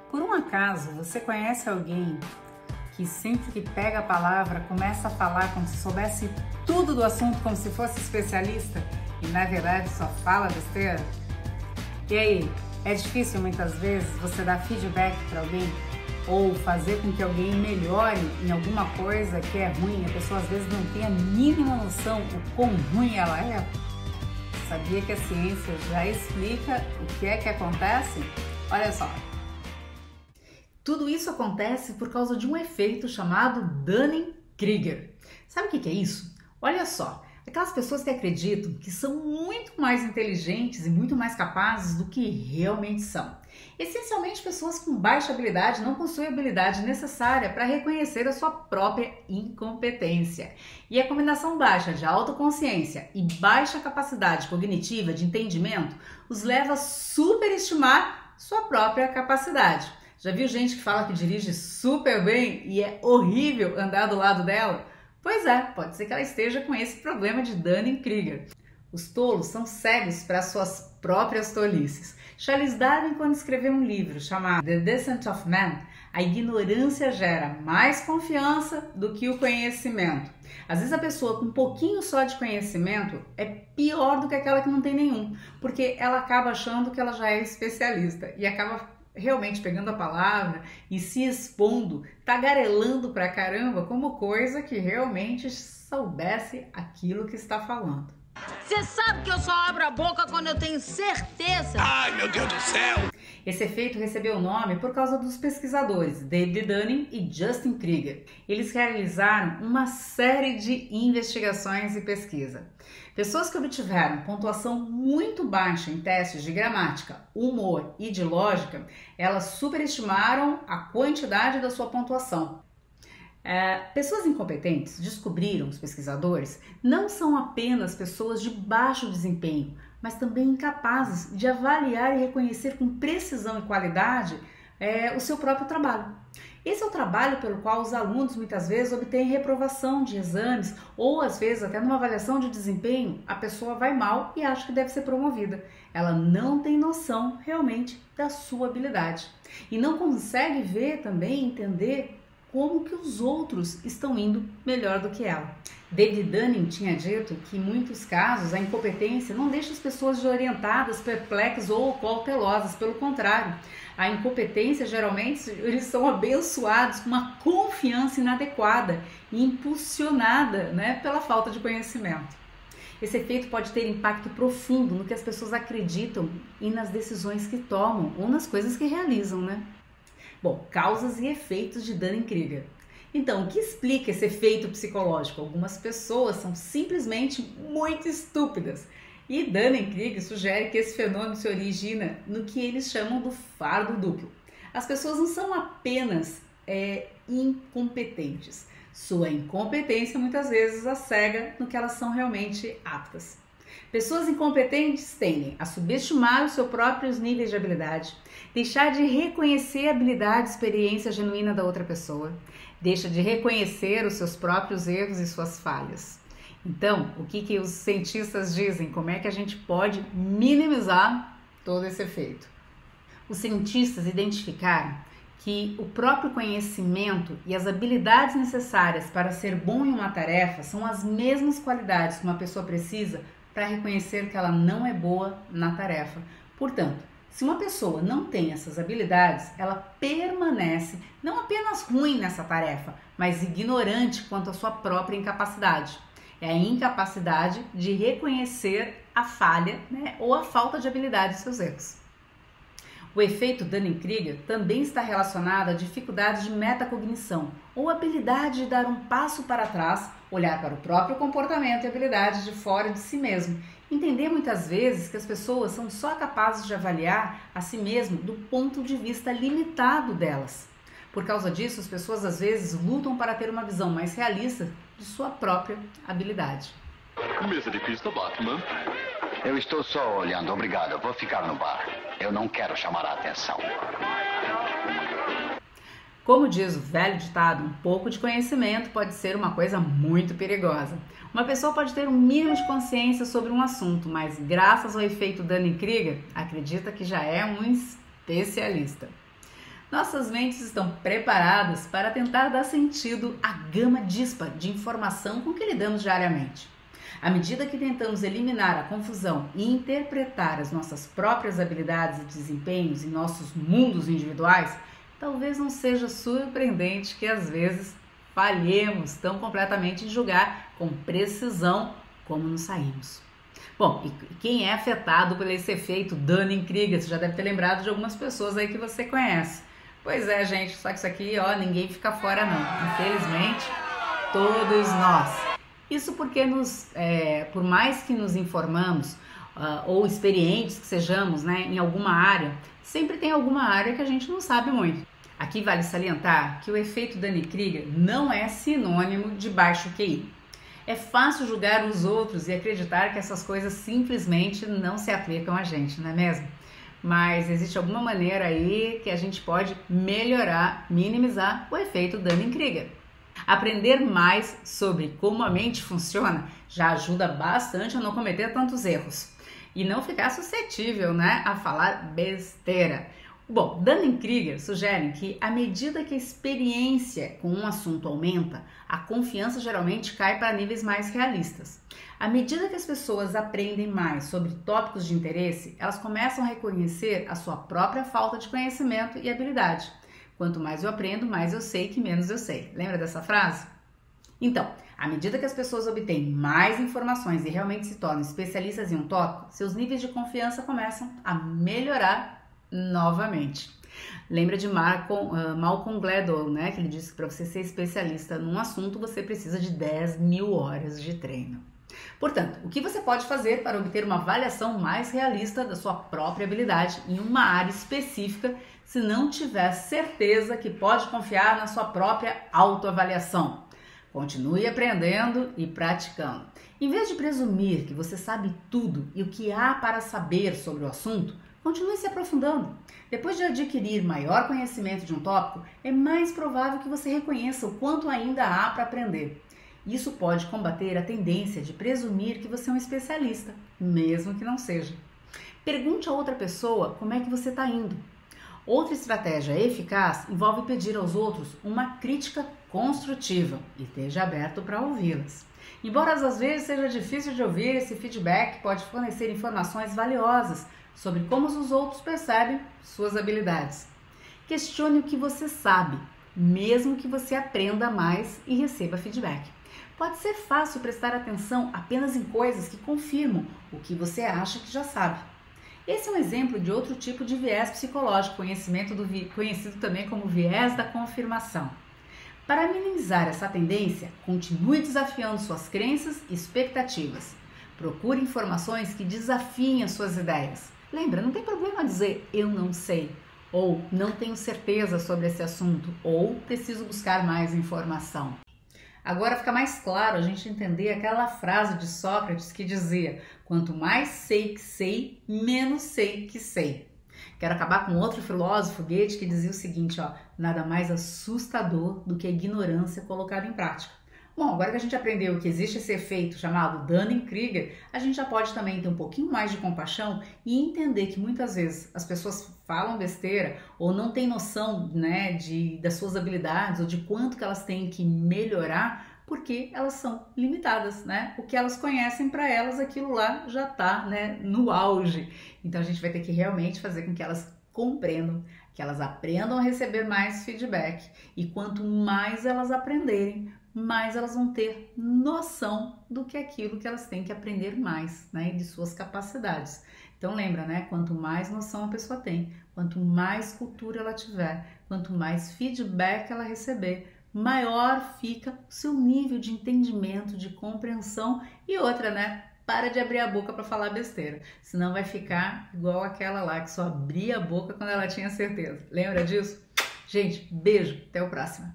Por um acaso, você conhece alguém que sempre que pega a palavra começa a falar como se soubesse tudo do assunto, como se fosse especialista e na verdade só fala besteira? E aí, é difícil muitas vezes você dar feedback para alguém ou fazer com que alguém melhore em alguma coisa que é ruim? A pessoa às vezes não tem a mínima noção o quão ruim ela é. Sabia que a ciência já explica o que é que acontece? Olha só. Tudo isso acontece por causa de um efeito chamado Dunning-Kruger. Sabe o que é isso? Olha só, aquelas pessoas que acreditam que são muito mais inteligentes e muito mais capazes do que realmente são. Essencialmente, pessoas com baixa habilidade não possuem a habilidade necessária para reconhecer a sua própria incompetência. E a combinação baixa de autoconsciência e baixa capacidade cognitiva de entendimento os leva a superestimar sua própria capacidade. Já viu gente que fala que dirige super bem e é horrível andar do lado dela? Pois é, pode ser que ela esteja com esse problema de Dunning-Kruger. Os tolos são cegos para suas próprias tolices. Charles Darwin, quando escreveu um livro chamado The Descent of Man, a ignorância gera mais confiança do que o conhecimento. Às vezes a pessoa com um pouquinho só de conhecimento é pior do que aquela que não tem nenhum, porque ela acaba achando que ela já é especialista e acaba realmente pegando a palavra e se expondo, tagarelando pra caramba como coisa que realmente soubesse aquilo que está falando. Você sabe que eu só abro a boca quando eu tenho certeza? Ai, meu Deus do céu! Esse efeito recebeu o nome por causa dos pesquisadores David Dunning e Justin Kruger. Eles realizaram uma série de investigações e pesquisa. Pessoas que obtiveram pontuação muito baixa em testes de gramática, humor e de lógica, elas superestimaram a quantidade da sua pontuação. Pessoas incompetentes, descobriram os pesquisadores, não são apenas pessoas de baixo desempenho, mas também incapazes de avaliar e reconhecer com precisão e qualidade o seu próprio trabalho. Esse é o trabalho pelo qual os alunos muitas vezes obtêm reprovação de exames ou às vezes até numa avaliação de desempenho a pessoa vai mal e acha que deve ser promovida. Ela não tem noção realmente da sua habilidade e não consegue ver também, entender como que os outros estão indo melhor do que ela. David Dunning tinha dito que em muitos casos a incompetência não deixa as pessoas desorientadas, perplexas ou cautelosas, pelo contrário. A incompetência, geralmente, eles são abençoados com uma confiança inadequada e impulsionada, pela falta de conhecimento. Esse efeito pode ter impacto profundo no que as pessoas acreditam e nas decisões que tomam ou nas coisas que realizam, Bom, causas e efeitos de Dunning-Kruger. Então, o que explica esse efeito psicológico? Algumas pessoas são simplesmente muito estúpidas. E Dunning-Kruger sugere que esse fenômeno se origina no que eles chamam do fardo duplo. As pessoas não são apenas incompetentes. Sua incompetência muitas vezes as cega no que elas são realmente aptas. Pessoas incompetentes tendem a subestimar os seus próprios níveis de habilidade, deixar de reconhecer a habilidade e experiência genuína da outra pessoa, deixa de reconhecer os seus próprios erros e suas falhas. Então, o que os cientistas dizem? Como é que a gente pode minimizar todo esse efeito? Os cientistas identificaram que o próprio conhecimento e as habilidades necessárias para ser bom em uma tarefa são as mesmas qualidades que uma pessoa precisa para reconhecer que ela não é boa na tarefa. Portanto, se uma pessoa não tem essas habilidades, ela permanece não apenas ruim nessa tarefa, mas ignorante quanto à sua própria incapacidade. É a incapacidade de reconhecer a falha, ou a falta de habilidade de seus erros. O efeito Dunning-Kruger também está relacionado a dificuldades de metacognição, ou habilidade de dar um passo para trás, olhar para o próprio comportamento e habilidade de fora de si mesmo. Entender muitas vezes que as pessoas são só capazes de avaliar a si mesmo do ponto de vista limitado delas. Por causa disso, as pessoas às vezes lutam para ter uma visão mais realista de sua própria habilidade. Mesa de pista, Batman. Eu estou só olhando, obrigado. Eu vou ficar no bar. Eu não quero chamar a atenção. Como diz o velho ditado, um pouco de conhecimento pode ser uma coisa muito perigosa. Uma pessoa pode ter um mínimo de consciência sobre um assunto, mas graças ao efeito Dunning-Kruger, acredita que já é um especialista. Nossas mentes estão preparadas para tentar dar sentido à gama dispar de informação com que lidamos diariamente. À medida que tentamos eliminar a confusão e interpretar as nossas próprias habilidades e desempenhos em nossos mundos individuais, talvez não seja surpreendente que às vezes falhemos tão completamente em julgar com precisão como nos saímos. Bom, e quem é afetado por esse efeito Dunning-Kruger? Você já deve ter lembrado de algumas pessoas aí que você conhece. Pois é, gente, só que isso aqui, ninguém fica fora não. Infelizmente, todos nós. Isso porque por mais que nos informamos ou experientes que sejamos, né, em alguma área, sempre tem alguma área que a gente não sabe muito. Aqui vale salientar que o efeito Dunning-Kruger não é sinônimo de baixo QI. É fácil julgar os outros e acreditar que essas coisas simplesmente não se aplicam a gente, não é mesmo? Mas existe alguma maneira aí que a gente pode melhorar, minimizar o efeito Dunning-Kruger. Aprender mais sobre como a mente funciona já ajuda bastante a não cometer tantos erros e não ficar suscetível, né, a falar besteira. Bom, Dunning-Kruger sugere que à medida que a experiência com um assunto aumenta, a confiança geralmente cai para níveis mais realistas. À medida que as pessoas aprendem mais sobre tópicos de interesse, elas começam a reconhecer a sua própria falta de conhecimento e habilidade. Quanto mais eu aprendo, mais eu sei que menos eu sei. Lembra dessa frase? Então, à medida que as pessoas obtêm mais informações e realmente se tornam especialistas em um tópico, seus níveis de confiança começam a melhorar novamente. Lembra de Malcolm Gladwell, né? Que ele disse que para você ser especialista num assunto, você precisa de 10.000 horas de treino. Portanto, o que você pode fazer para obter uma avaliação mais realista da sua própria habilidade em uma área específica, se não tiver certeza que pode confiar na sua própria autoavaliação? Continue aprendendo e praticando. Em vez de presumir que você sabe tudo e o que há para saber sobre o assunto, continue se aprofundando. Depois de adquirir maior conhecimento de um tópico, é mais provável que você reconheça o quanto ainda há para aprender. Isso pode combater a tendência de presumir que você é um especialista, mesmo que não seja. Pergunte a outra pessoa como é que você está indo. Outra estratégia eficaz envolve pedir aos outros uma crítica construtiva e esteja aberto para ouvi-las. Embora às vezes seja difícil de ouvir, esse feedback pode fornecer informações valiosas sobre como os outros percebem suas habilidades. Questione o que você sabe, mesmo que você aprenda mais e receba feedback. Pode ser fácil prestar atenção apenas em coisas que confirmam o que você acha que já sabe. Esse é um exemplo de outro tipo de viés psicológico, conhecido também como viés da confirmação. Para minimizar essa tendência, continue desafiando suas crenças e expectativas. Procure informações que desafiem as suas ideias. Lembra, não tem problema dizer eu não sei, ou não tenho certeza sobre esse assunto, ou preciso buscar mais informação. Agora fica mais claro a gente entender aquela frase de Sócrates que dizia: quanto mais sei que sei, menos sei que sei. Quero acabar com outro filósofo, Goethe, que dizia o seguinte, nada mais assustador do que a ignorância colocada em prática. Bom, agora que a gente aprendeu que existe esse efeito chamado Dunning-Kruger, a gente já pode também ter um pouquinho mais de compaixão e entender que muitas vezes as pessoas falam besteira ou não têm noção, né, das suas habilidades ou de quanto que elas têm que melhorar porque elas são limitadas, né? O que elas conhecem para elas, aquilo lá já está, né, no auge. Então a gente vai ter que realmente fazer com que elas compreendam, que elas aprendam a receber mais feedback e quanto mais elas aprenderem, mais elas vão ter noção do que é aquilo que elas têm que aprender mais, né, e de suas capacidades. Então lembra, né, quanto mais noção a pessoa tem, quanto mais cultura ela tiver, quanto mais feedback ela receber, maior fica o seu nível de entendimento, de compreensão e outra, né, para de abrir a boca para falar besteira, senão vai ficar igual aquela lá que só abria a boca quando ela tinha certeza. Lembra disso? Gente, beijo, até o próximo.